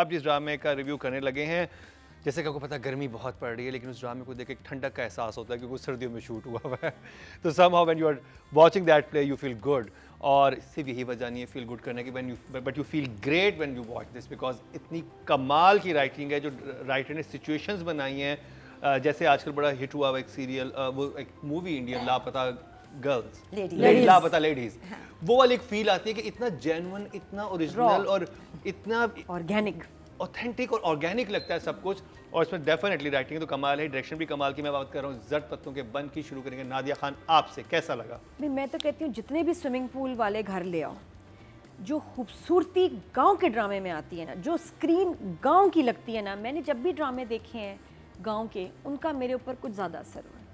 आप जिस ड्रामे का रिव्यू करने लगे हैं, जैसे कि आपको पता है गर्मी बहुत पड़ रही है, लेकिन उस ड्रामे को देख के एक ठंडक का एहसास होता है क्योंकि सर्दियों में शूट हुआ हुआ है। तो somehow when you are watching that play you feel good, और सिर्फ यही वजह नहीं है फील गुड करने की, but you feel great when you watch this, because इतनी कमाल की राइटिंग है जो राइटर ने सिचुएशंस बनाई हैं। जैसे आजकल बड़ा हिट हुआ हुआ एक सीरियल, वो एक मूवी इंडियन लापता गर्ल्स, लापता लेडीज, वो वाली एक फील आती है कि इतना जेन्युइन, इतना ओरिजिनल और इतना ऑर्गेनिक, ऑथेंटिक और ऑर्गेनिक लगता है सब कुछ। और इसमें डेफिनेटली राइटिंग तो कमाल है, डायरेक्शन भी कमाल की। मैं बात कर रहा हूँ जर्द पत्तों के बन की। शुरू करेंगे नादिया खान आपसे, कैसा लगा? नहीं, मैं तो कहती हूँ जितने भी स्विमिंग पूल वाले घर ले आओ, जो खूबसूरती गांव के ड्रामे में आती है ना, जो स्क्रीन गांव की लगती है ना, मैंने जब भी ड्रामे देखे हैं गांव के, उनका मेरे ऊपर कुछ ज़्यादा असर हुआ है।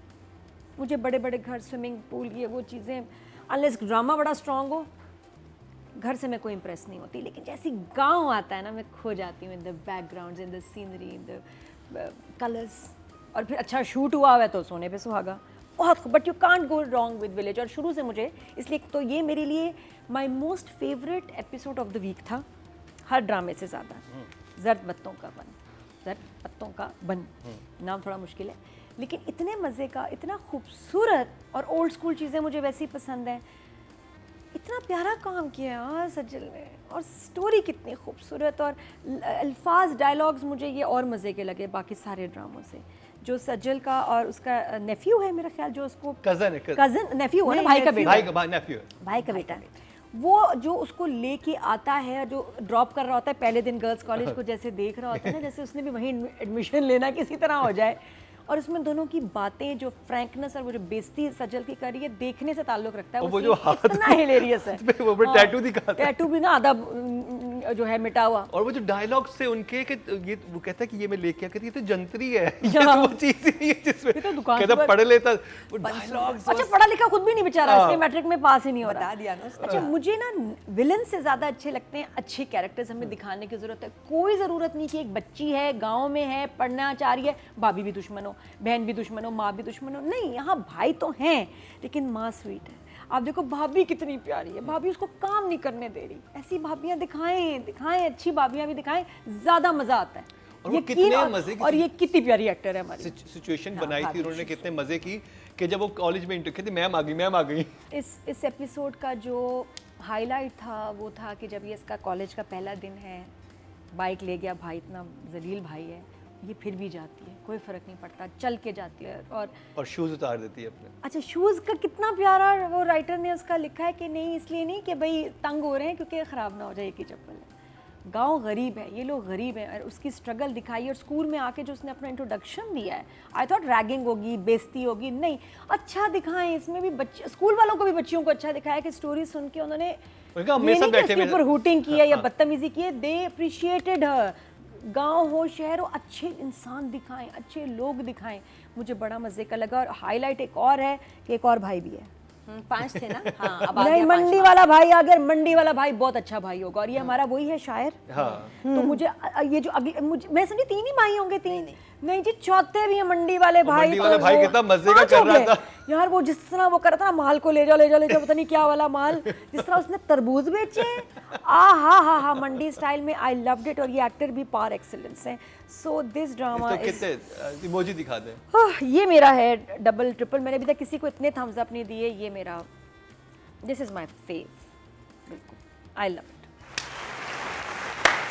मुझे बड़े बड़े घर, स्विमिंग पूल, ये वो चीज़ें, अनलेस ड्रामा बड़ा स्ट्रॉन्ग हो, घर से मैं कोई इम्प्रेस नहीं होती। लेकिन जैसे गांव आता है ना, मैं खो जाती हूँ in the backgrounds, in the scenery, in the colours. और फिर अच्छा शूट हुआ है तो सोने पे सुहागा, बहुत। But you can't go wrong with village. और शुरू से मुझे इसलिए तो ये मेरे लिए my most favourite episode of the week था, हर ड्रामे से ज़्यादा। जर्द पत्तों का बन, जर्द पत्तों का बन, नाम थोड़ा मुश्किल है, लेकिन इतने मज़े का, इतना खूबसूरत, और ओल्ड स्कूल चीज़ें मुझे वैसे ही पसंद हैं। इतना प्यारा काम किया है सज्जल ने, और स्टोरी कितनी खूबसूरत, और अल्फाज, डायलॉग्स मुझे ये और मज़े के लगे बाकी सारे ड्रामों से। जो सज्जल का और उसका नेफ्यू है मेरा ख्याल, जो उसको कज़न नेफ्यू है ना, भाई का बेटा है, वो जो उसको लेके आता है, जो ड्रॉप कर रहा होता है पहले दिन गर्ल्स कॉलेज को, जैसे देख रहा होता है ना जैसे उसने भी वहीं एडमिशन लेना किसी तरह हो जाए। और उसमें दोनों की बातें, जो फ्रैंकनेस और वो जो बेइज्जती सज्जल की करी है, देखने से ताल्लुक रखता है। वो जो हाथ इतना हिलेरियस है, वो टैटू दिखाता है, टैटू भी ना आधा जो है मिटा हुआ। और वो जो डायलॉग से उनके कि ये वो कहता है कि ये मैं लेके आया, ये तो जंतरी है, ये तो वो चीज ही नहीं है जिसमें तो दुकान कहता पढ़ लेता वो डायलॉग्स। अच्छा, पढ़ा लिखा खुद भी नहीं बेचारा, इसके मैट्रिक में पास ही नहीं हो रहा। बता दिया ना उसने। अच्छा, मुझे ना विलन से ज़्यादा अच्छे लगते हैं अच्छे कैरेक्टर्स हमें दिखाने की ज़रूरत है। कोई ज़रूरत नहीं कि एक बच्ची है, गाँव में है, पढ़ना चाह रही है, भाभी भी दुश्मन हो, बहन भी दुश्मन हो, माँ भी दुश्मन हो। नहीं, यहाँ भाई तो हैं, लेकिन माँ स्वीट है। आप देखो भाभी कितनी प्यारी है, भाभी उसको काम नहीं करने दे रही। ऐसी भाभियाँ दिखाएं, अच्छी भाभियाँ भी दिखाएं, ज़्यादा मज़ा आता है। और कितने मजे की, और ये कितनी प्यारी एक्टर है हमारी। सिचुएशन बनाई थी उन्होंने, कितने मजे की कि जब वो कॉलेज में कहती मैम आ गई। इस एपिसोड का जो हाईलाइट था वो था कि जब ये इसका कॉलेज का पहला दिन है, बाइक ले गया भाई, इतना जलील भाई है, ये फिर भी जाती है, कोई फ़र्क नहीं पड़ता, चल के जाती है। और शूज़ उतार देती है अपने। अच्छा, शूज़ का कितना प्यारा वो राइटर ने उसका लिखा है कि नहीं, इसलिए नहीं कि भाई तंग हो रहे हैं क्योंकि ख़राब ना हो जाए कि चप्पल है। गांव गरीब है, ये लोग गरीब हैं, और उसकी स्ट्रगल दिखाई। और स्कूल में आके जो उसने अपना इंट्रोडक्शन दिया है, आई थॉट रैगिंग होगी, बेइज्जती होगी, नहीं, अच्छा दिखाएं। इसमें भी बच्चे, स्कूल वालों को भी बच्चियों को अच्छा दिखाया कि स्टोरी सुन के उन्होंने उसके ऊपर हुटिंग की है या बदतमीजी की है, दे अप्रिशिएटेड हर। गांव हो शहर हो, अच्छे इंसान दिखाएं, अच्छे लोग दिखाएं। मुझे बड़ा मज़े का लगा। और हाईलाइट एक और है कि एक और भाई भी है। 5 थे ना? हाँ, अब नहीं, मंडी वाला भाई, अगर मंडी वाला भाई बहुत अच्छा भाई होगा, और ये हमारा वही है शायर। हाँ। तो मुझे ये जो अगले, मुझे मैं समझी 3 ही भाई होंगे, 3 नहीं जी, चौथे भी है मंडी वाले भाई। मंडी वाला भाई कितना मजे का कर रहा था यार, वो जिस तरह वो कर रहा था ना, माल को ले जाओ पता नहीं क्या वाला माल, जिस तरह उसने तरबूज बेचे, हा मंडी स्टाइल में। I loved it. और ये एक्टर भी पार एक्सीलेंस है। सो दिस ड्रामा तो कितने इमोजी दिखा दे। ये मेरा है डबल ट्रिपल, मैंने अभी तक किसी को इतने थम्स अप नहीं दिए। ये मेरा, दिस इज माय फेव, बिल्कुल, आई लव इट।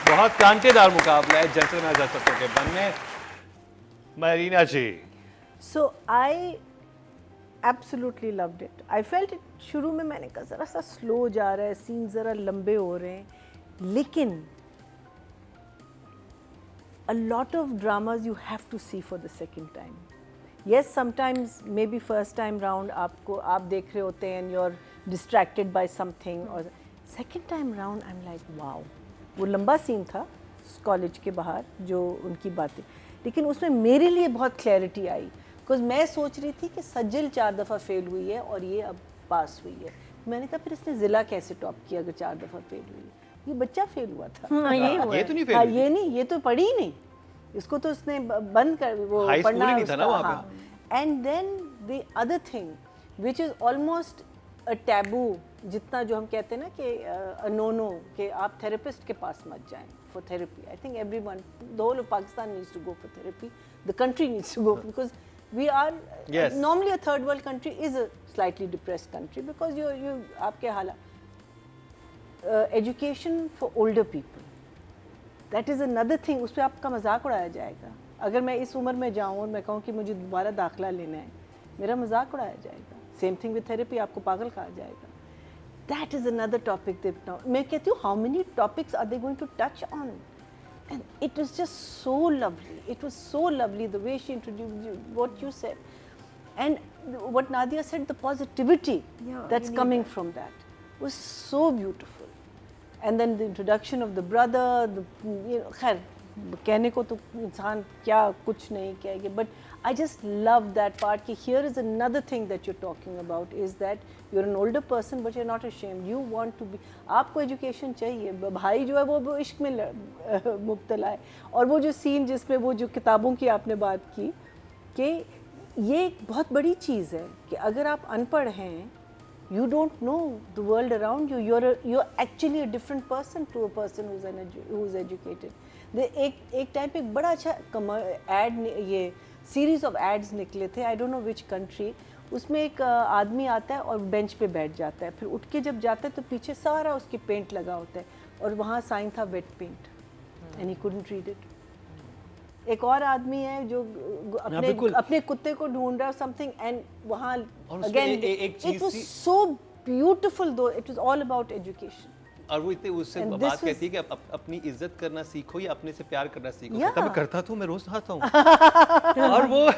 बहुत कांटेदार मुकाबला है जेंटलमैन जज पत्तों के बन में। मरीना जी। So I absolutely loved it. I felt it, शुरू में मैंने कहा ज़रा सा स्लो जा रहा है, सीन ज़रा लंबे हो रहे हैं, लेकिन a lot of dramas you have to see for the second time. Yes, sometimes maybe first time round आप देख रहे होते हैं and you're distracted by something, और second time round I'm like wow. वो लंबा सीन था कॉलेज के बाहर, जो उनकी बातें, लेकिन उसमें मेरे लिए बहुत क्लैरिटी आई। बिकॉज मैं सोच रही थी कि सज्जल 4 दफ़ा फेल हुई है और ये अब पास हुई है। मैंने कहा फिर इसने ज़िला कैसे टॉप किया अगर 4 दफ़ा फेल हुई है? ये बच्चा फेल हुआ था। ये तो नहीं फेल हुआ। ये नहीं, ये तो पढ़ी ही नहीं, इसको तो उसने बंद कर, वो पढ़ना नहीं था ना वहाँ पे। And then the other thing which is almost a taboo, जितना जो हम कहते हैं ना कि नो के आप थेरेपिस्ट के पास मत जाएं, for therapy. I think everyone, the whole of Pakistan needs to go for therapy. The country needs to go because we are Yes. normally a third world country is a slightly depressed country because you आपके हालात. Education for older people. That is another thing. उस पर आपका मजाक उड़ाया जाएगा. अगर मैं इस उम्र में जाऊँ और मैं कहूँ कि मुझे दोबारा दाखिला लेना है, मेरा मजाक उड़ाया जाएगा. Same thing with therapy. आपको पागल कहा जाएगा. That is another topic. मैं कहती हूँ, how many topics are they going to touch on? And it was just so lovely. It was so lovely the way she introduced you, what you said, and what Nadia said. The positivity that's coming from that was so beautiful. And then the introduction of the brother. खैर कहने को तो इंसान क्या कुछ नहीं कहेगा, but I just love that part. कि here is another thing that you're talking about is that you're an older person but you're not ashamed. You want to be. आपको education चाहिए. भाई जो है वो इश्क में मुब्तला है. और वो जो scene जिसमें वो जो किताबों की आपने बात की कि ये एक बहुत बड़ी चीज़ है कि अगर आप अनपढ़ हैं, you don't know the world around you. You're actually a different person to a person who's educated. एक टाइम पे एक बड़ा अच्छा एड ये सीरीज ऑफ एड्स निकले थे. I don't know which country. उसमें एक आदमी आता है और बेंच पे बैठ जाता है, फिर उठ के जब जाता है तो पीछे सारा उसकी पेंट लगा होता है और वहाँ साइन था wet paint and he couldn't read it. एक और आदमी है जो अपने कुत्ते को ढूंढ रहा है समथिंग एंड वहाँ again it was so beautiful though. It was all about education. और वो इतने उससे बात कहती है कि अपनी इज्जत करना सीखो या अपने से प्यार करना सीखो. तभी करता तो मैं रोज नहाता हूँ. और वो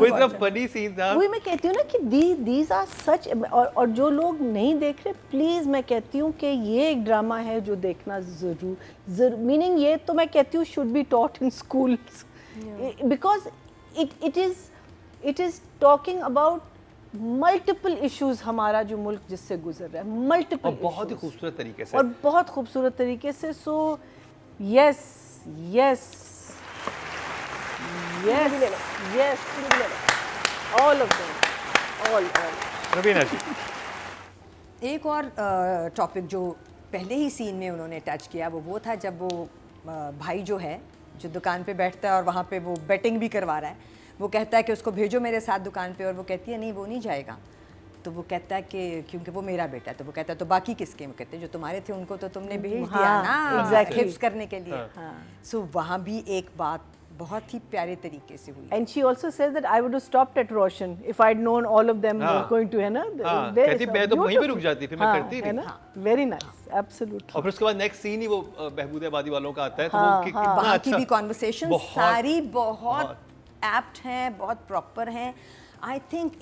इतना फनी सीन था. वही मैं कहती हूँ ना कि these are such. और जो लोग नहीं देख रहे, प्लीज मैं कहती हूँ कि ये एक ड्रामा है जो देखना जरूर. मीनिंग ये तो मैं कहती हूँ should be taught in schools because it is talking about multiple issues हमारा जो मुल्क जिससे गुजर रहा है. मल्टीपल और बहुत ही खूबसूरत तरीके से. और बहुत खूबसूरत तरीके से. So yes yes yes yes all of them all. Raveena ji, एक और टॉपिक जो पहले ही सीन में उन्होंने टच किया वो था जब वो भाई जो है जो दुकान पे बैठता है और वहाँ पे वो बेटिंग भी करवा रहा है. वो कहता है कि उसको भेजो मेरे साथ दुकान पे और वो कहती है नहीं वो नहीं जाएगा. तो वो कहता है कि क्योंकि वो मेरा बेटा है. तो वो कहता है तो बाकी किसके. वो कहते हैं जो तुम्हारे थे उनको तो तुमने भेज दिया ना हिफ्स करने के लिए. सो वहाँ भी एक बात बहुत ही प्यारे तरीके से हुई. And she also says that I would have stopped at Roshan if I'd known all of them were going to, है ना. कहती मैं तो वहीं पे रुक जाती, फिर मैं करती है ना. Very nice, absolutely. और फिर उसके बाद नेक्स्ट सीन ही वो बहबूदाबादी वालों का आता है. तो वहाँ की भी कॉन्वर्सेशन सारी बहुत एप्ट हैं, बहुत प्रॉपर हैं. आई थिंक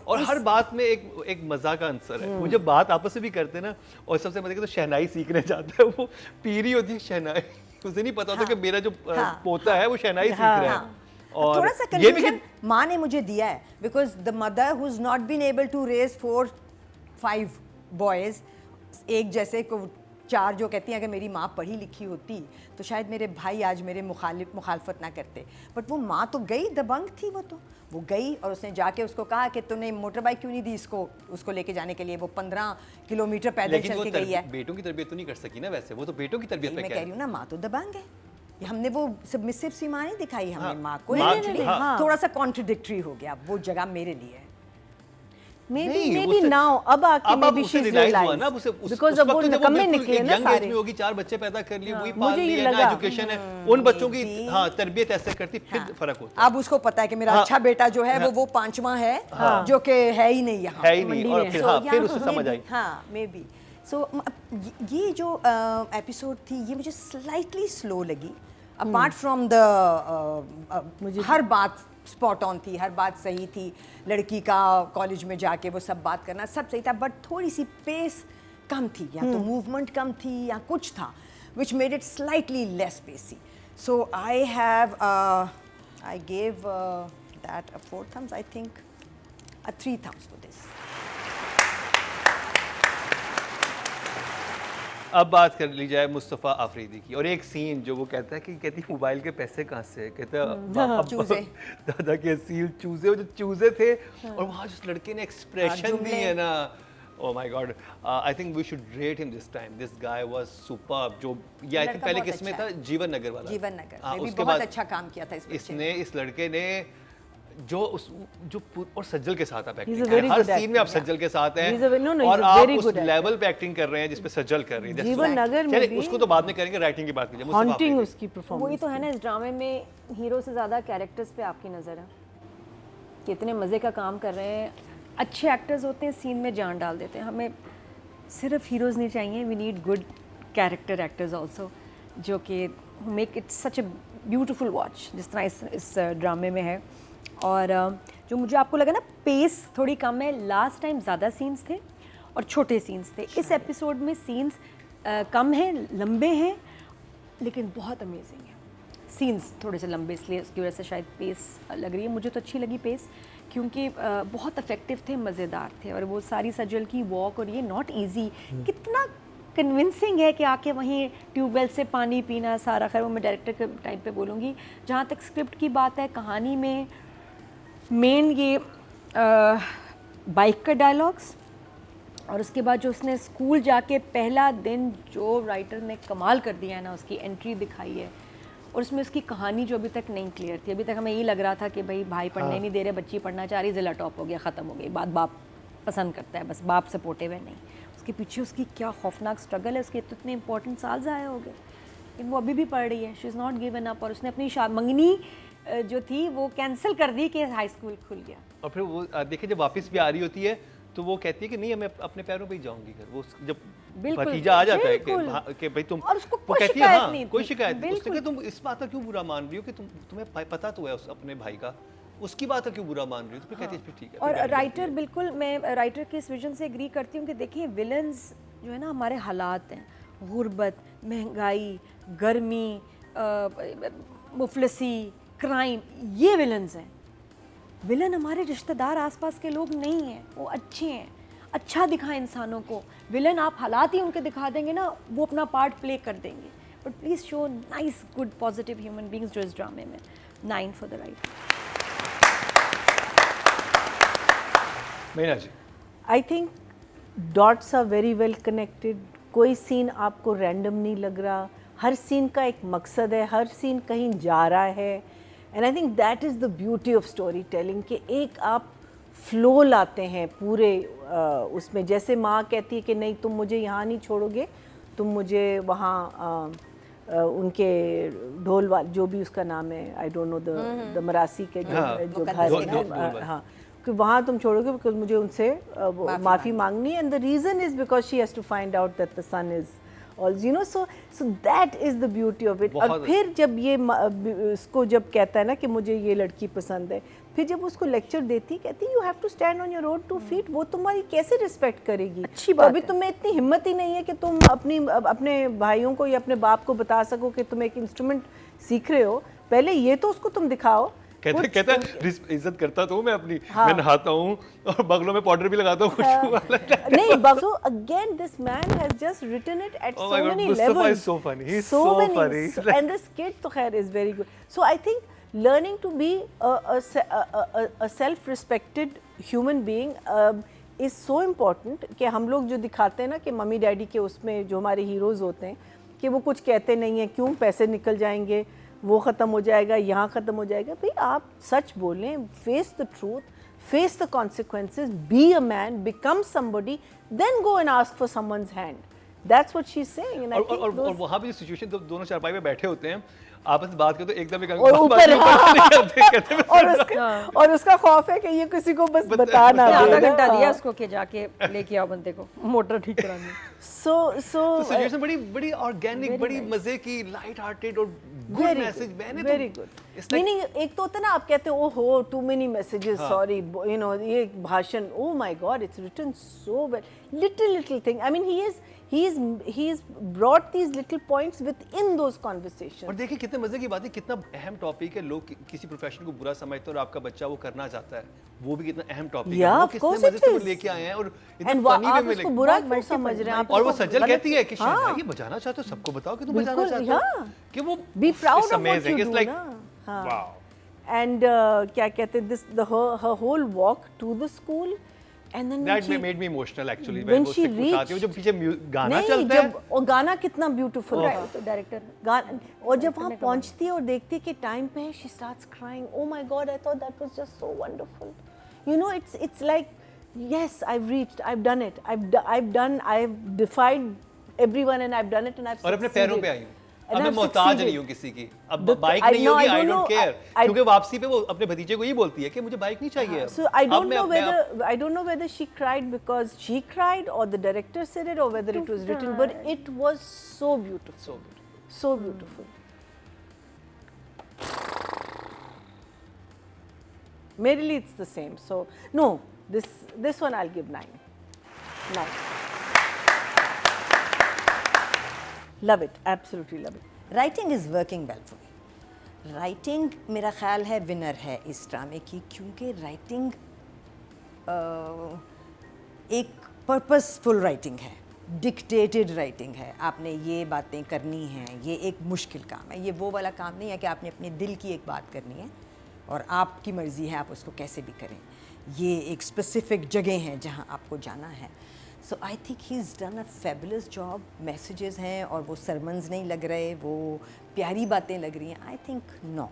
और हर बात में एक मजा का आंसर है. वो जब बात आपस में भी करते हैं ना, और सबसे मजे का तो शहनाई सीखने जाता है. वो पीरी होती है शहनाई, उसे नहीं पता होता कि मेरा जो पोता है वो शहनाई सीख रहा है. और थोड़ा सा कंफ्यूजन माँ ने मुझे दिया है because the mother who is not been able to raise 4-5 boys एक जैसे को 4 जो कहती हैं अगर मेरी माँ पढ़ी लिखी होती तो शायद मेरे भाई आज मेरे मुखालफत ना करते. बट वो माँ तो गई, दबंग थी वो गई और उसने जाके उसको कहा कि तूने मोटर बाइक क्यों नहीं दी उसको लेके जाने के लिए. वो 15 किलोमीटर पैदल चल के गई है. बेटों की तरबियत तो नहीं कर सकी ना. वैसे वो तो बेटों की तरबियत पे मैं कह रही हूँ ना, माँ तो दबंग है. हमने वो सबमिसिव सी माँ नहीं दिखाई हमने माँ को. थोड़ा सा कॉन्ट्रडिक्टरी हो गया वो जगह मेरे लिए. Maybe now अब आके maybe she's realized because अब वो निकम्मे निकले ना सारे. में होगी 4 बच्चे पैदा कर लिए, वही पाल लिया ना, एजुकेशन है. उन बच्चों की तरबियत ऐसे करती फिर फर्क होता है. अब उसको पता है कि मेरा अच्छा बेटा जो है वो 5वां है जो कि है ही नहीं यहाँ. है ही नहीं. और फिर उसे समझ आई. हाँ मे बी. सो ये जो एपिसोड थी ये मुझे स्लाइटली स्लो लगी. अपार्ट फ्रॉम द हर बात स्पॉट ऑन थी, हर बात सही थी. लड़की का कॉलेज में जाके वो सब बात करना सब सही था. बट थोड़ी सी पेस कम थी, या तो मूवमेंट कम थी या कुछ था which made it slightly less pacey. So I gave that a 4 thumbs, I think a 3 thumbs for this. अब बात कर ली जाए मुस्तफ़ा आफरीदी की. और एक सीन जो वो कहता है कि कहती मोबाइल के पैसे कहाँ से. कहता चूजे. दादा के असील चूजे, वो जो चूजे थे. और वहाँ जिस लड़के ने एक्सप्रेशन दी है ना, Oh my God! I think we should rate him this time. This guy was superb. जो ये I think लड़का पहले बहुत किसमें अच्छा था? है। जीवन नगर वाला। जीवन नगर हाँ, में भी उसके बहुत बाद अच्छा काम किया था इस बच्चे इसने इस लड़के ने और सज्जल के साथ आप He's एक्टिंग a very हर good सीन में आप actor, सज्जल के साथ हैं He's a- no, no, he's और a आप very उस good actor. लेवल पे एक्टिंग कर रहे हैं जिसपे सज्जल कर रही है। जीवन नगर में चलिए भी उसको तो बाद में करेंगे, राइटिंग की बात कीजिए। मुस्तफा हॉन्टिंग आपने उसकी वही परफॉर्मेंस तो है ना, इस ड्रामे में हीरो से ज़्यादा कैरेक्टर्स पे आपकी नज़र है, कितने मज़े का काम कर रहे हैं। अच्छे एक्टर्स होते हैं सीन में जान डाल देते हैं। हमें सिर्फ हीरोज़ नहीं चाहिए, we need good character actors also, जो कि make it such a beautiful watch, जिस तरह इस ड्रामे में है। और जो मुझे आपको लगा ना पेस थोड़ी कम है, लास्ट टाइम ज़्यादा सीन्स थे और छोटे सीन्स थे। इस एपिसोड में सीन्स कम हैं, लंबे हैं, लेकिन बहुत अमेजिंग है। सीन्स थोड़े से लंबे, इसलिए उसकी वजह से शायद पेस लग रही है। मुझे तो अच्छी लगी पेस, क्योंकि बहुत इफेक्टिव थे, मज़ेदार थे। और वो सारी सज्जल की वॉक, और ये नॉट इजी, कितना कन्विंसिंग है कि आके वहीं ट्यूबवेल से पानी पीना सारा। खैर वो मैं डायरेक्टर के टाइम पे बोलूँगी। जहाँ तक स्क्रिप्ट की बात है, कहानी में मेन ये बाइक का डायलॉग्स, और उसके बाद जो उसने स्कूल जाके पहला दिन जो राइटर ने कमाल कर दिया है ना, उसकी एंट्री दिखाई है, और उसमें उसकी कहानी जो अभी तक नहीं क्लियर थी। अभी तक हमें यही लग रहा था कि भाई पढ़ने नहीं दे रहे, बच्ची पढ़ना चाह रही, ज़िला टॉप हो गया, ख़त्म हो गई बात, बाप पसंद करता है, बस बाप सपोर्टिव है नहीं। उसके पीछे उसकी क्या खौफनाक स्ट्रगल है, उसके इतने इंपॉर्टेंट साल ज़ाया हो गए, लेकिन वो अभी भी पढ़ रही है। She is not given up. और उसने अपनी मंगनी जो थी वो कैंसिल कर दी कि हाई स्कूल खुल गया। और फिर वो देखिए जब वापस भी आ रही होती है तो वो कहती है कि नहीं, मैं अपने पैरों पे ही जाऊंगी घर। वो जब बिल्कुल, भतीजा आ जाता है बिल्कुल। कि भाई तुम, और उसको वो कोई कहती है शिकायत हाँ नहीं कोई थी। शिकायत नहीं। उसने बिल्कुल। कहा तुम इस बात का क्यों बुरा मान रही हो कि तुम्हें पता तो है अपने भाई का, उसकी बात का क्यों बुरा मान रही हो? तो फिर कहती है फिर ठीक है। और राइटर, बिल्कुल मैं राइटर के इस विजन से एग्री करती हूँ कि देखिए विलन्स जो है ना हमारे हालात हैं, गुर्बत, महंगाई, गर्मी, मुफलसी, क्राइम, ये विलन्स हैं। विलन हमारे रिश्तेदार, आसपास के लोग नहीं हैं, वो अच्छे हैं, अच्छा दिखाएं इंसानों को। विलन आप हालात ही उनके दिखा देंगे ना, वो अपना पार्ट प्ले कर देंगे। But please show nice good positive human beings जो इस ड्रामे में। 9 for the right. Meena ji, I think dots are very well connected. कोई सीन आपको रैंडम नहीं लग रहा, हर सीन का एक मकसद है, हर सीन कहीं जा रहा है। And I think that is the beauty of story telling, कि एक आप फ्लो लाते हैं पूरे उसमें। जैसे माँ कहती है कि नहीं तुम मुझे यहाँ नहीं छोड़ोगे, तुम मुझे वहाँ उनके ढोल वाल, जो भी उसका नाम है, आई डोंट नो द मरासी के जो घर है, हाँ, कि वहाँ तुम छोड़ोगे बिकॉज मुझे उनसे माफ़ी मांगनी है। And the reason is because she has to find out that the son is also, you know, so that is the beauty of it. और फिर जब ये उसको जब कहता है ना कि मुझे ये लड़की पसंद है, फिर जब उसको लेक्चर देती, कहती you have to stand on your own 2 feet. वो तुम्हारी कैसे रिस्पेक्ट करेगी? अच्छी बात अभी तुम्हें इतनी हिम्मत ही नहीं है कि तुम अपने भाइयों को या अपने बाप को बता सको कि तुम एक इंस्ट्रूमेंट सीख रहे हो। पहले ये तो उसको तुम दिखाओ। कहता इज्जत करता तो मैं अपनी, मैं नहाता हूँ और बगलों में पाउडर भी लगाता हूँ नहीं, so again this man has just written it at Oh so my God, many Mustafa levels. is so funny. He's so funny. And the skit to khair is very good. So I think learning to be a self-respected human being is so important, कि हम लोग जो दिखाते हैं ना कि mummy daddy के उसमें जो हमारे हीरोज़ होते हैं कि वो कुछ कहते नहीं हैं, क्यों पैसे निकल जाएंगे, वो ख़त्म हो जाएगा, यहाँ ख़त्म हो जाएगा। भाई आप सच बोलें, face the truth, face the consequences, be a man, become somebody, then go and ask for someone's hand. That's what she's saying. And I think और वहाँ पे जो सिचुएशन दोनों चारपाई पे बैठे होते हैं, आपस में बात करते, एकदम एक और ऊपर और उसका खौफ है कि ये किसी को बस बता ना दे। आधा घंटा दिया उसको कि जाके लेके आओ बंदे को मोटर ठीक करानी। So सिचुएशन बड़ी ऑर्गेनिक, बड़ी मजे की, लाइट हार्टेड और गुड मैसेज। मैंने वेरी गुड। नहीं, एक तो होता है ना, आप कहते हो ओहो too many messages, sorry, you know, ये भाषण, oh my god, it's written so well, little thing. I mean he is brought these little points within those conversations. और देखिए कितने मजे की बात है, कितना अहम टॉपिक है। लोग किसी प्रोफेशन को बुरा समझते हैं और आपका बच्चा वो करना चाहता है, वो भी कितना अहम टॉपिक है। वो कितने मजे से वो लेके आए हैं और इतने फनी वे में लेके, बुरा क्यों समझ रहे हैं? और वो सज्जल कहती है कि शायद ये बजाना चाहते हो, सबको बताओ कि तुम बजाना चाहते हो, कि वो be proud of what you do, like wow. And क्या कहते हैं, this her whole walk to the school, And then That made me emotional actually. when वो she stick उठाती है, वो जो पीछे गाना नहीं, चलता है, जब और गाना कितना ब्यूटीफुल है तो डायरेक्टर गाना, और जब वहाँ पहुँचती है और देखती है कि टाइम पे है, she starts crying. Oh my God, I thought that was just so wonderful. You know, it's like, yes, I've reached, I've done it, I've defied everyone and I've done it and I've और अपने succeeded. पैरों पे आई हूँ। अब And मैं I've मोहताज succeeded. नहीं हूँ किसी की। अब The- बाइक I नहीं know, होगी, I I don't don't know, care। I- क्योंकि वापसी पे वो अपने भतीजे को ये बोलती है कि मुझे बाइक नहीं चाहिए। So I अब don't मैं know अपने I don't know whether she cried because she cried or the director said it or whether it was written, but it was so beautiful. So beautiful. Merely it's the same. So no, this one I'll give 9. 9. Love it, absolutely love it. Writing is working well for me. Writing मेरा ख्याल है winner है इस ड्रामे की, क्योंकि writing एक purposeful writing है, डिक्टेटेड राइटिंग है। आपने ये बातें करनी हैं, ये एक मुश्किल काम है। ये वो वाला काम नहीं है कि आपने अपने दिल की एक बात करनी है और आपकी मर्ज़ी है आप उसको कैसे भी करें। ये एक स्पेसिफिक जगह हैं जहाँ आपको जाना है। So I think he is done a fabulous job. Messages हैं और वो सरमन्स नहीं लग रहे, वो प्यारी बातें लग रही हैं। I think no.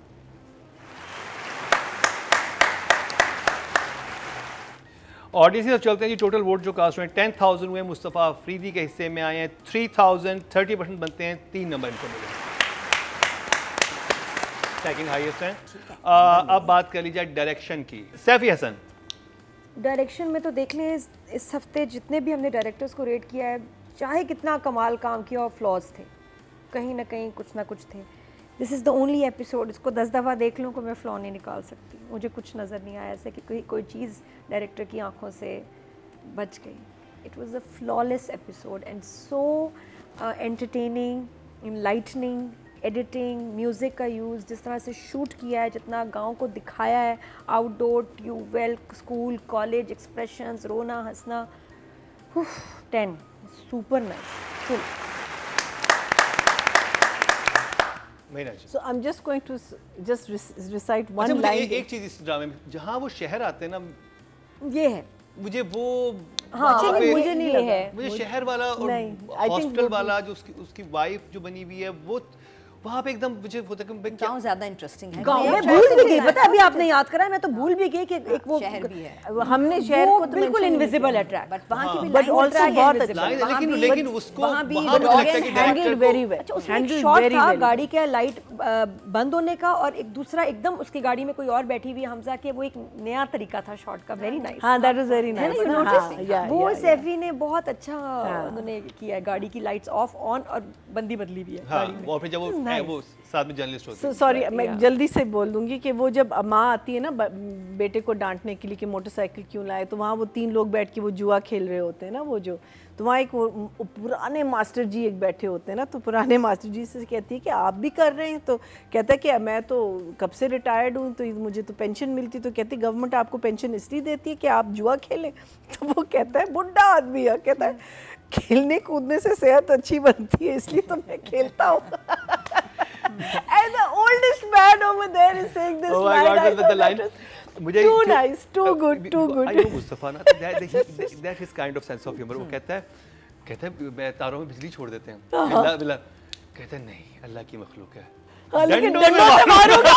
ऑडियंस की तरफ चलते हैं जी। टोटल वोट जो कास्ट हुए 10,000 हुए, मुस्तफ़ा अफरीदी के हिस्से में आए हैं 3,000, 30% बनते हैं, 3 नंबर इनको मिले। सेकंड हाईएस्ट है। अब बात कर लीजिए डायरेक्शन की। सैफी हसन, डायरेक्शन में तो देख लें इस हफ्ते जितने भी हमने डायरेक्टर्स को रेट किया है, चाहे कितना कमाल काम किया और फ्लॉज थे, कहीं ना कहीं कुछ ना कुछ थे। This is the only episode, इसको 10 दफ़ा देख लूँ को मैं फ्लॉ नहीं निकाल सकती। मुझे कुछ नज़र नहीं आया ऐसे कि कोई चीज़ डायरेक्टर की आंखों से बच गई। It was a flawless episode and so entertaining, enlightening, editing, music का यूज़, जिस तरह से शूट किया है, जितना गांव को दिखाया है, outdoor, tubewell, school, college, expressions, रोना हंसना, 10, सुपर नाइस, फुल। मेरा जी। So I'm just going to just recite अच्छा, one मुझे line. एक चीज़ इस ड्रामे में, जहाँ वो शहर आते हैं ना, ये है मुझे वो हाँ, वहाँ पे- मुझे नहीं ये लगा। है। मुझे शहर वाला और नहीं, I think हॉस्पिटल वो- वाला जो उसकी वाइफ जो बनी हुई है, वो वहाँ पे एकदम मुझे होता है कि मैं क्या गाँव ज़्यादा इंटरेस्टिंग है। गाँव ये में शहर भूल से भी भी गई, है। पता है, अभी आपने याद करा, मैं तो भूल भी गई कि एक वो शहर भी है। हमने शहर वो को तो बिल्कुल mention नहीं इनविजिबल किया। है ट्रैक। बट वहाँ की भी But line also track है बहुत invisible। अच्छा लाइन है, वहाँ लेकिन भी- लेकिन उसको वहाँ भी वहाँ मुझे लगता है कि audience डायरेक्टर handled को very well. अच्छा, उसमें एक Handled शॉट very था well. गाड़ी का लाइट बंद होने का और एक दूसरा एकदम उसकी गाड़ी में कोई और बैठी हुई है हमजा के, वो एक नया तरीका था शॉट का, वेरी नाइस। हाँ, that was very है ना, nice. you हाँ, noticed? yeah, वो yeah, yeah. सैफी ने बहुत अच्छा उन्होंने किया है, गाड़ी की लाइट्स ऑफ ऑन और बंदी बदली भी है हाँ, गाड़ी में। और फिर जब वो साथ में जर्नलिस्ट होते हैं। सॉरी मैं जल्दी से बोल दूंगी कि वो जब माँ आती है ना बेटे को डांटने के लिए कि मोटरसाइकिल क्यों लाए, तो वहाँ वो 3 लोग बैठ के वो जुआ खेल रहे होते हैं ना, वो जो, तो वहाँ एक वो पुराने मास्टर जी एक बैठे होते हैं ना, तो पुराने मास्टर जी से कहती है कि आप भी कर रहे हैं, तो कहता है कि मैं तो कब से रिटायर्ड हूँ, तो मुझे तो पेंशन मिलती, तो कहती गवर्नमेंट आपको पेंशन इसलिए देती है कि आप जुआ खेलें। तो वो कहता है, बुढ़ा आदमी है, कहता है खेलने कूदने से सेहत अच्छी बनती है, इसलिए तो मैं खेलता हूँ। And the oldest man over there is saying this Oh my line. God, I the thought line. that was मुझे too nice, too good, too good. I know Mustafa ना, that his kind of sense of humor। वो कहता है मैं तारों में बिजली छोड़ देते हैं, बिल्ला बिल्ला, कहता है नहीं, अल्लाह की मखलूक है, हाँ, लेकिन डंडों से डंडों से मारूंगा।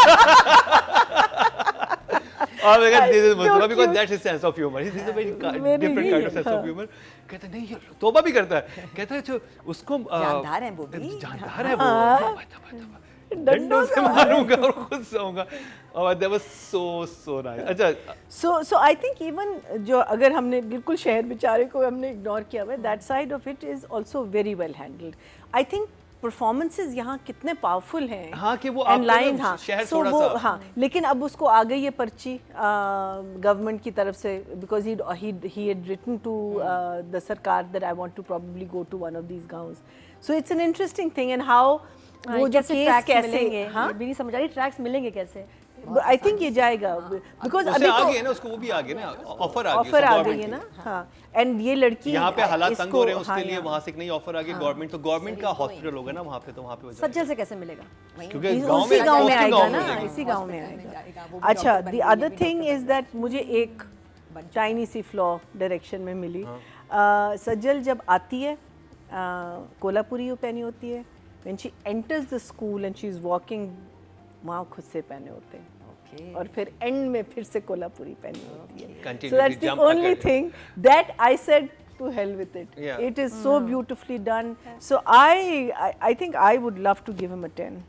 और मैं कहता So Mustafa because cute. that's his sense of humor, he's a very Very different kind of sense of हाँ. humor। कहता है नहीं, ये तौबा भी करता है, कहता है जो उसको जानदार है वो भी। जानदार है वो, डंडों से मारूंगा और खुद सोऊंगा। और that was so nice। अच्छा, So I think even जो अगर हमने बिल्कुल शहर बेचारे को हमने इग्नोर किया हुआ है, that side of it is also very well handled. I think performances यहाँ कितने पावरफुल हैं, हाँ, कि वो एंड आपको लाइन, ना हाँ, शहर so थोड़ा वो सा- हाँ, लेकिन अब उसको आ गई है पर्ची गवर्नमेंट की तरफ से, because he had written to the सरकार that I want to probably go to one of these गाँव, so it's an interesting thing and how वो जो कैसे केस ट्रैक्स कैसे, मिलेंगे, हाँ, ये भी नहीं समझ आ रही ट्रैक्स मिलेंगे कैसे। आई थिंक ये जाएगा बिकॉज उसे अभी आ तो गई है ना, उसको वो भी आ गई ना, ऑफर आ ऑफर आ गई गई है ना, हाँ, एंड ये लड़की यहाँ पे हालात तंग हो रहे हैं, हाँ, उसके लिए यहाँ। वहाँ से एक नई ऑफर आ गई गवर्नमेंट, तो गवर्नमेंट का हॉस्पिटल होगा ना वहाँ पे, तो वहाँ पे हो जाएगा। सज्जल से कैसे मिलेगा? क्योंकि इसी गांव में गांव में उसके आएगा गांव ना, में इसी गांव में जाएगा, आएगा। वो भी अच्छा, डॉक्टर द बनने के अदर लिए थिंग इज दैट मुझे एक टाइनी सी फ्लॉ डायरेक्शन में मिली। सज्जल जब आती है कोल्हापुरी वो पहनी होती है, when she enters the school and she is walking, वहाँ खुद से पहने होते हैं और फिर एंड में फिर से कोल्हापुरी पहनी होती है। Continuity, So that's the jump only पकड़। thing that I said to hell with it. Yeah. It is so beautifully done. So I think I would love to give him a 10.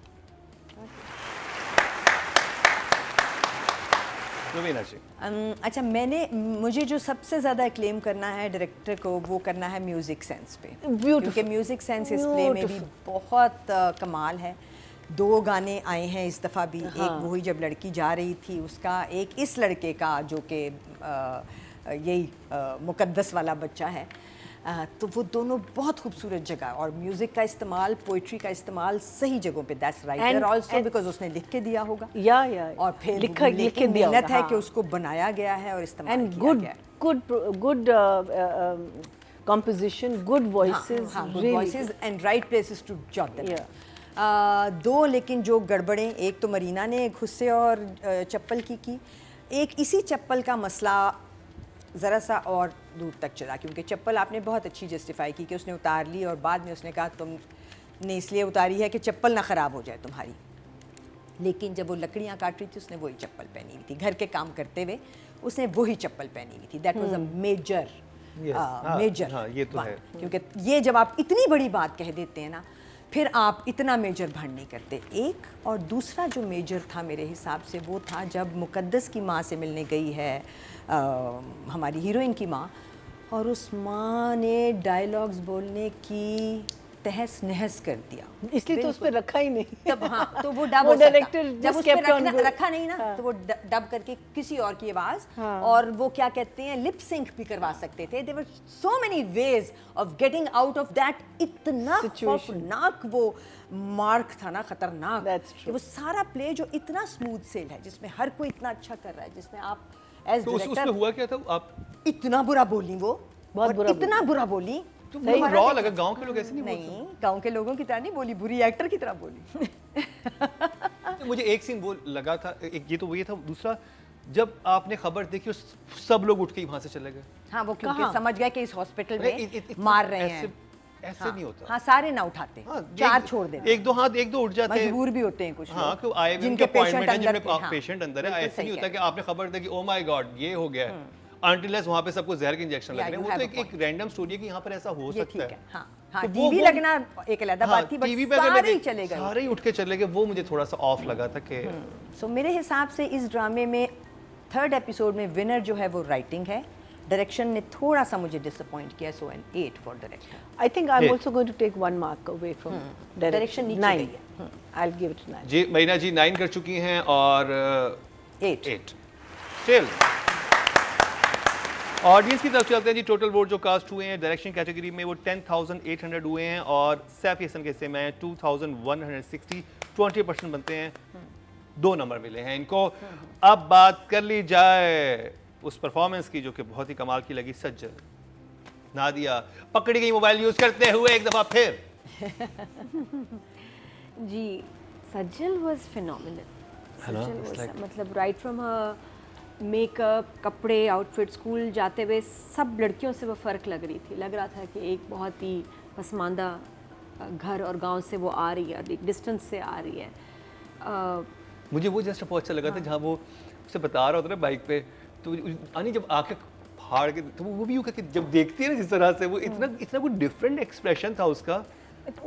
Raveena जी, अच्छा, मुझे जो सबसे ज़्यादा क्लेम करना है director को, वो करना है म्यूज़िक सेंस पे। क्योंकि म्यूज़िक सेंस इस प्ले में भी बहुत कमाल है। 2 गाने आए हैं इस दफ़ा भी, एक वही जब लड़की जा रही थी उसका, एक इस लड़के का जो कि यही मुकद्दस वाला बच्चा है। तो वो दोनों बहुत खूबसूरत जगह, और म्यूज़िक का इस्तेमाल, पोइट्री का इस्तेमाल सही जगहों पे, दैट्स राइटर ऑल्सो, बिकॉज उसने लिख के दिया होगा या और फिर लिख के लेकिन दिया मेहनत होगा, है हाँ। कि उसको बनाया गया है और इस्तेमाल And किया गया है। good composition, good voices, हाँ, good really voices and right places to jot them. Yeah. 2 लेकिन जो गड़बड़ें, एक तो मरीना ने गुस्से और चप्पल की, एक इसी चप्पल का मसला ज़रा सा और दूर तक चला, क्योंकि चप्पल आपने बहुत अच्छी जस्टिफाई की कि उसने उतार ली और बाद में उसने कहा तुमने इसलिए उतारी है कि चप्पल ना ख़राब हो जाए तुम्हारी। लेकिन जब वो लकड़ियाँ काट रही थी उसने वही चप्पल पहनी हुई थी, घर के काम करते हुए उसने वही चप्पल पहनी हुई थी। दैट वाज अ मेजर हाँ, ये तो है। क्योंकि ये जब आप इतनी बड़ी बात कह देते हैं ना, फिर आप इतना मेजर भंड नहीं करते। एक और दूसरा जो मेजर था मेरे हिसाब से वो था जब मुकद्दस की माँ से मिलने गई है हमारी हीरोइन की माँ, और उस माँ ने डायलॉग्स बोलने की तहस नहस कर दिया, इसलिए तो उस पर रखा ही नहीं। तब हाँ, तो वो डब वो हो सकता। डायरेक्टर जब उस kept पे on going. रखा नहीं ना, तो वो डब करके किसी और की आवाज, और वो क्या कहते हैं लिप सिंक भी करवा सकते थे। There were so many ways of getting out of that. इतना खौफनाक वो मार्क था ना, खतरनाक। That's true. कि वो सारा प्ले जो इतना स्मूथ सेल है, जिसमें हर कोई इतना अच्छा कर रहा है, जिसमें आप एज तो उसमें डायरेक्टर हुआ क्या था? आप इतना बुरा बोली, वो बहुत और बुरा इतना बुरा बोली। तो वो रॉ लगा, गांव के लोग ऐसे नहीं नहीं, गांव के लोगों की तरह नहीं बोली, बुरी एक्टर की तरह बोली। बोलते। मुझे एक सीन वो लगा था, एक ये तो ये था, दूसरा जब आपने खबर देखी और सब लोग उठ के वहां से चले गए। हाँ, वो क्योंकि समझ गए कि इस हॉस्पिटल में इतना मार रहे ऐसे- हैं। ऐसे नहीं होता। हाँ, सारे ना उठाते, हाँ, 4 छोड़ देते, एक दो उठ जाते हैं। मजबूर भी होते हैं कुछ हाँ, लोग, क्यों आए हुए जिनके उनके अपॉइंटमेंट है, पेशेंट अंदर जिनमें थे, हाँ, पेशेंट अंदर है। बिल्कुल ऐसे सही नहीं होता कह कि आपने खबर दी कि ओ माय गॉड ये हो गया है, अनटिल वहां पे सबको जहर के इंजेक्शन लग Yeah, रहे हैं। you वो तो have a एक रैंडम स्टोरी है कि यहाँ पर ऐसा हो ये सकता ठीक है। है। हाँ हाँ, तो टीवी वो- लगना एक अलग बात थी, टीवी बट पे अगर सारे ही मैं चले गए। सारे ही उठ के चले गए, वो मुझे थोड़ा सा ऑफ लगा था कि सो मेरे हिसाब से इस ड्रामे में 3rd एपिसोड में विनर जो है वो राइटिंग है, डायरेक्शन ने थोड़ा सा मुझे डिसअपॉइंट किया। So an 8 for director. I think I'm Yeah. also going to take 1 mark away from Direction direction. नीचे 9. गई है। I'll give it 9. जी मरीना जी 9 कर चुकी हैं और 8 8 स्टिल। ऑडियंस की तरफ चलते हैं जी। टोटल वोट जो कास्ट हुए हैं डायरेक्शन कैटेगरी में वो 10,800 हुए हैं और सैफी हसन के हिस्से में 2,160, 20% बनते हैं। 2 नंबर मिले हैं इनको। अब बात कर ली जाए उस परफॉर्मेंस की जो कि बहुत ही कमाल की लगी। सज्जल नादिया पकड़ी गई मोबाइल यूज करते हुए एक दफा फिर। जी, सज्जल वाज फिनोमिनल। है ना? सज्जल It's was like- मतलब राइट फ्रॉम मेकअप, कपड़े, आउटफिट, स्कूल जाते हुए सब लड़कियों से वो फ़र्क लग रही थी। लग रहा था कि एक बहुत ही पसमानदा घर और गांव से वो आ रही है, एक डिस्टेंस से आ रही है। मुझे वो जस्ट बहुत अच्छा लगा था जहाँ वो उसे बता रहा होता ना बाइक पे, तो आनी जब आके फाड़ के, तो वो भी यूँ करके जब देखती है ना जिस तरह से, वो इतना कोई डिफरेंट एक्सप्रेशन था उसका।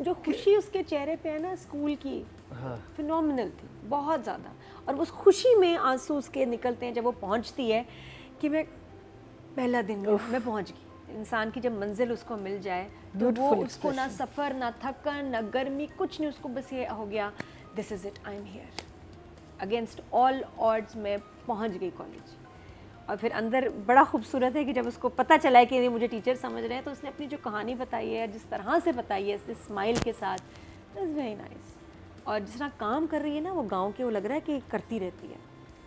जो खुशी उसके चेहरे पे है ना स्कूल की, फिनोमिनल थी बहुत ज़्यादा। और उस खुशी में आंसू उसके निकलते हैं जब वो पहुंचती है कि मैं पहला दिन मैं पहुंच गई। इंसान की जब मंजिल उसको मिल जाए तो वो Beautiful उसको ना सफ़र, ना थकन, ना गर्मी, कुछ नहीं, उसको बस ये हो गया this is it, I am here, against all odds में पहुंच गई कॉलेज। और फिर अंदर बड़ा खूबसूरत है कि जब उसको पता चला है कि ये मुझे टीचर समझ रहे हैं, तो उसने अपनी जो कहानी बताई है, जिस तरह से बताई है, इस स्माइल के साथ, इज़ वेरी नाइस। और जिस तरह काम कर रही है ना वो गांव के, वो लग रहा है कि करती रहती है,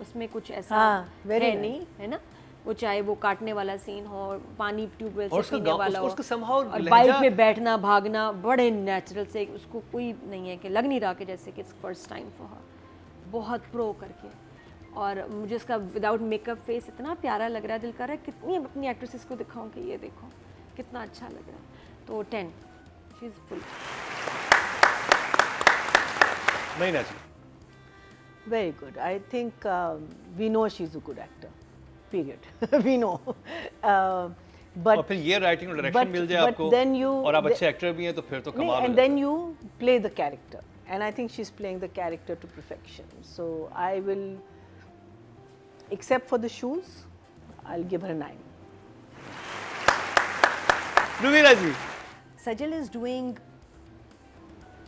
उसमें कुछ ऐसा very है nice. नहीं, है ना? वो चाहे वो काटने वाला सीन हो, पानी ट्यूबवेल और से उसका पीने वाला हो, उसका somehow और लहजा- बाइक में बैठना, भागना, बड़े नेचुरल से, उसको कोई नहीं है कि लग नहीं रहा कि जैसे कि फर्स्ट टाइम फॉर हर, बहुत प्रो करके। और मुझे इसका विदाउट मेकअप फेस इतना प्यारा लग रहा है, दिल कर रहा है कितनी अपनी एक्ट्रेसेस को दिखाऊं कि ये देखो कितना अच्छा लग रहा है। तो 10, शी इज़ फुल। महीना जी। Very good. I think we know she's a good actor. Period. We know. But और फिर ये राइटिंग और डायरेक्शन मिल जाए आपको then you, और आप अच्छे एक्टर भी हैं तो फिर तो कमाल हो and जाता then you play the character, and I think she's playing the character to perfection. So I will, except for the shoes, I'll give her a 9. है। Rubina ji. Sajal is doing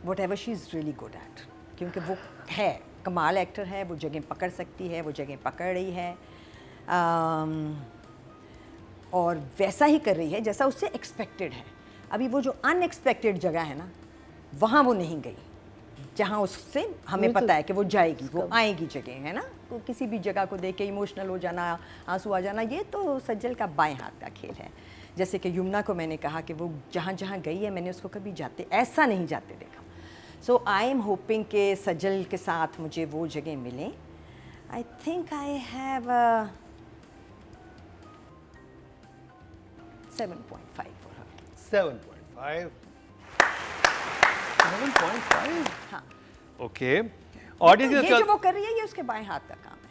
whatever she is really good at, क्योंकि वो है कमाल actor है, वो जगह पकड़ सकती है, वो जगह पकड़ रही है और वैसा ही कर रही है जैसा उससे एक्सपेक्टेड है। अभी वो जो अनएक्सपेक्टेड जगह है ना, वहाँ वो नहीं गई जहाँ उससे हमें पता है कि वो जाएगी, वो आएगी जगह, है ना। तो किसी भी जगह को देख के इमोशनल हो जाना, आंसू आ जाना, ये तो सज्जल का बाएं हाथ का खेल है। जैसे कि यमुना को मैंने कहा कि वो जहाँ जहाँ गई है मैंने उसको कभी जाते ऐसा नहीं जाते देखा। सो आई एम होपिंग कि सज्जल के साथ मुझे वो जगह मिले। I think I have 7.5 for her. 7.5 7.5 हाँ, ओके। ऑडियंस ये की जो तरफ वो कर रही है ये उसके बाएं हाथ का काम है।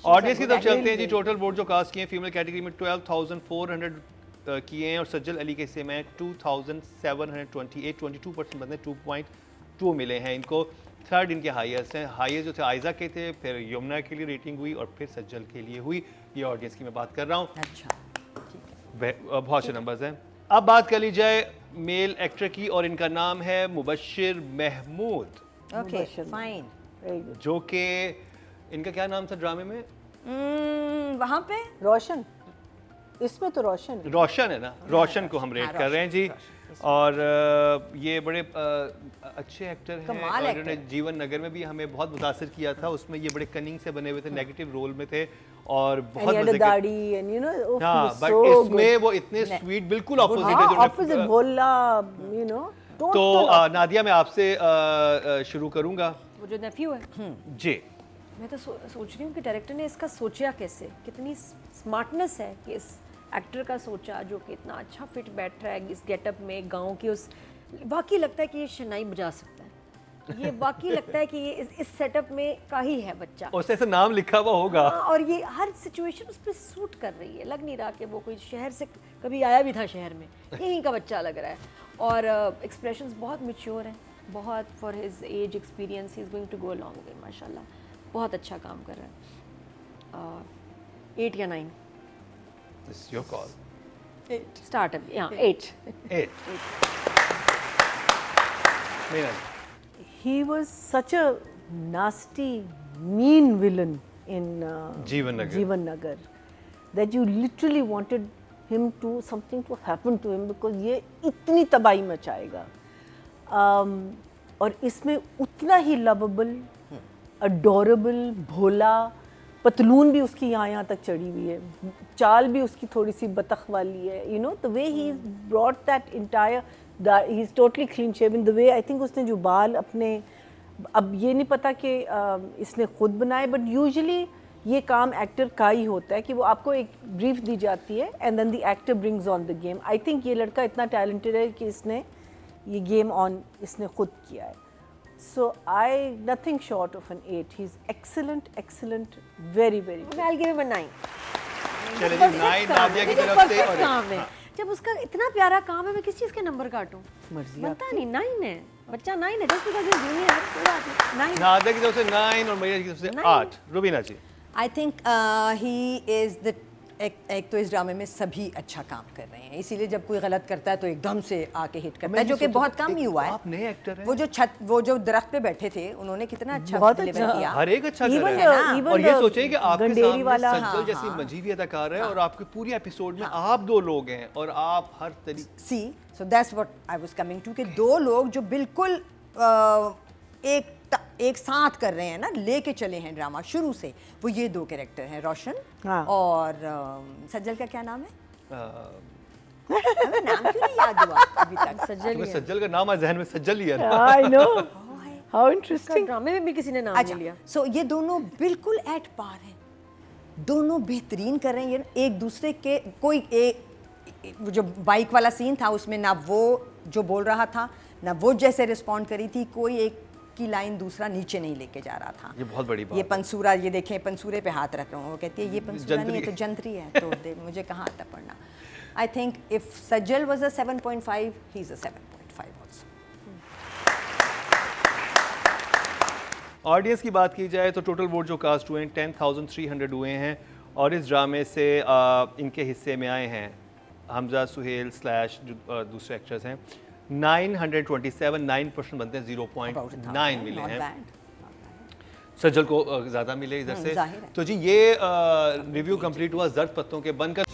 ऑडियंस की तरफ चलते हैं जी। टोटल वोट जो कास्ट किए हैं फीमेल कैटेगरी में 12,400 किए हैं और सज्जल अली के हिस्से में 2,728, 22% बंदे 2.2 मिले हैं इनको। थर्ड इनके हाईएस्ट हैं। हाईएस्ट जो थे आयजा के थे, फिर यमुना के लिए रेटिंग हुई और फिर सज्जल के लिए हुई। ये ऑडियंस की मैं बात कर रहा हूँ। अच्छा, ठीक है। बहुत से नंबर्स हैं। अब बात कर ली जाए मेल एक्टर की और इनका नाम है Mubashir Mahmood, okay, fine. Very good. जो कि इनका क्या नाम था ड्रामे में? वहाँ पे रोशन, इसमें तो रोशन है। रोशन है ना, रोशन को हम रेट हाँ, कर रहे हैं जी। रोशन। और ये बड़े अच्छे एक्टर हैं कमाल और एक्टर इन्होंने जीवन नगर में भी हमें बहुत मुतासिर किया था। उसमें ये बड़े कनिंग से बने हुए थे, नेगेटिव रोल में थे और And बहुत he had मजे a के। दाढ़ी and you know, oh, हाँ, he was बट so इसमें good. वो इतने स्वीट बिल्कुल ऑपोजिट है हाँ, जो opposite भोला, you know, तो total नादिया मैं आपसे शुरू करूंगा वो जो नेफ्यू है, जी। मैं तो सोच रही हूँ कि डायरेक्टर ने इसका सोचा कैसे, कितनी स्मार्टनेस है कि इस एक्टर का सोचा जो कि इतना अच्छा फिट बैठ रहा है इस गेटअप में, गांव की उस, वाकई लगता है कि ये शनाई बजा सकता है। ये वाकई लगता है कि ये इस सेटअप में का ही है बच्चा। और उससे ऐसा नाम लिखा हुआ होगा। हाँ, और ये हर सिचुएशन उस पर सूट कर रही है। लग नहीं रहा कि वो कोई शहर से कभी आया भी था शहर में, यहीं का बच्चा लग रहा है। और एक्सप्रेशंस बहुत मैच्योर हैं, बहुत for his age experience he is going to go long way. माशाल्लाह बहुत अच्छा काम कर रहा है। 8 या 9 This is your call. Start अभी, हाँ 8। 8 Meena ji. he was such a nasty, mean villain in Jeevan Nagar. Jeevan Nagar that you literally wanted him to something to happen to him because ये इतनी तबाही मचाएगा। और इसमें उतना ही lovable, adorable, भोला, पतलून भी उसकी यहाँ तक चढ़ी हुई है, चाल भी उसकी थोड़ी सी बतख वाली है, you know the way he brought that entire, he is totally clean shaven, the way I think उसने जो बाल अपने, अब ये नहीं पता कि इसने खुद बनाए, बट यूजुअली ये काम एक्टर का ही होता है कि वो आपको एक ब्रीफ दी जाती है and then the actor brings on the game. I think ये लड़का इतना टैलेंटेड है कि इसने ये गेम ऑन इसने खुद किया है। So nothing short of an 8. He's excellent, excellent, very, very good. I'll give him a 9। चलिए जी, 9 नादिया की तरफ से। और काम है, जब उसका इतना प्यारा काम है मैं किस चीज़ के नंबर काटूं? मर्जी बनता नहीं, 9 है, बच्चा 9 है, जस्ट बिकॉज़ इज जूनियर, कोई बात नहीं, 9। नादिया की तरफ से 9 और मैया की तरफ से 8। Rubina ji. I think he is the, एक तो इस ड्रामे में सभी अच्छा काम कर रहे हैं, इसीलिए जब कोई गलत करता है तो एकदम से आके हिट करता है, जो कि बहुत कम ही हुआ है। आप नए एक्टर हैं। वो जो दरख्त पे बैठे थे उन्होंने कितना अच्छा बहुत डिलीवर अच्छा। किया। हर एक अच्छा कर Even रहा है। even और ये the सोचिए कि आपके गंडेरी सामने वाला, सज्जल जैसी मजीबी अदाकार है और आपके पूरी एपिसोड में आप दो लोग हैं और आप हर तरीके सी so that's what I was coming to, कि दो लोग जो बिल्कुल एक साथ कर रहे हैं ना, लेके चले हैं ड्रामा शुरू से, वो ये दो कैरेक्टर हैं, रोशन हाँ। और सज्जल का क्या नाम है? हमें नाम क्यों नहीं याद हुआ अभी तक? सज्जल तुम्हें ही है। सज्जल का नाम आज जहन में सज्जल ही है ना। I know. How इसका interesting. ड्रामे में भी किसी ने नाम नहीं अच्छा लिया। सो ये दोनों बिल्कुल एट पार हैं, दोनों बेहतरीन कर रहे हैं। ये एक दूसरे के जो बाइक वाला सीन था उसमें ना वो जो बोल रहा था ना वो जैसे रिस्पॉन्ड करी थी, कोई एक की लाइन दूसरा नीचे नहीं लेके जा रहा था। ये बहुत बड़ी बात ये है। पंसूरा, ये देखें पंसूरे पे हाथ रख रहा हूँ, वो कहती है ये पंसूरा नहीं है जंतरी। तो जंतरी है, तो मुझे कहाँ आता पढ़ना। I think if Sajal was a 7.5 he is a 7.5 also. Audience की बात की जाए तो टोटल वोट जो कास्ट हुए हैं 10,300 हुए हैं और इस ड्रामे से इनके हिस्से में आए हैं हमजा सुहेल स्लैश जो दूसरे एक्टर्स हैं 927, 9% बनते हैं, 0.9 मिले हैं। सज्जल को ज़्यादा मिले इधर से। जाहिर है। तो जी ये रिव्यू कंप्लीट हुआ जर्द पत्तों के बनकर।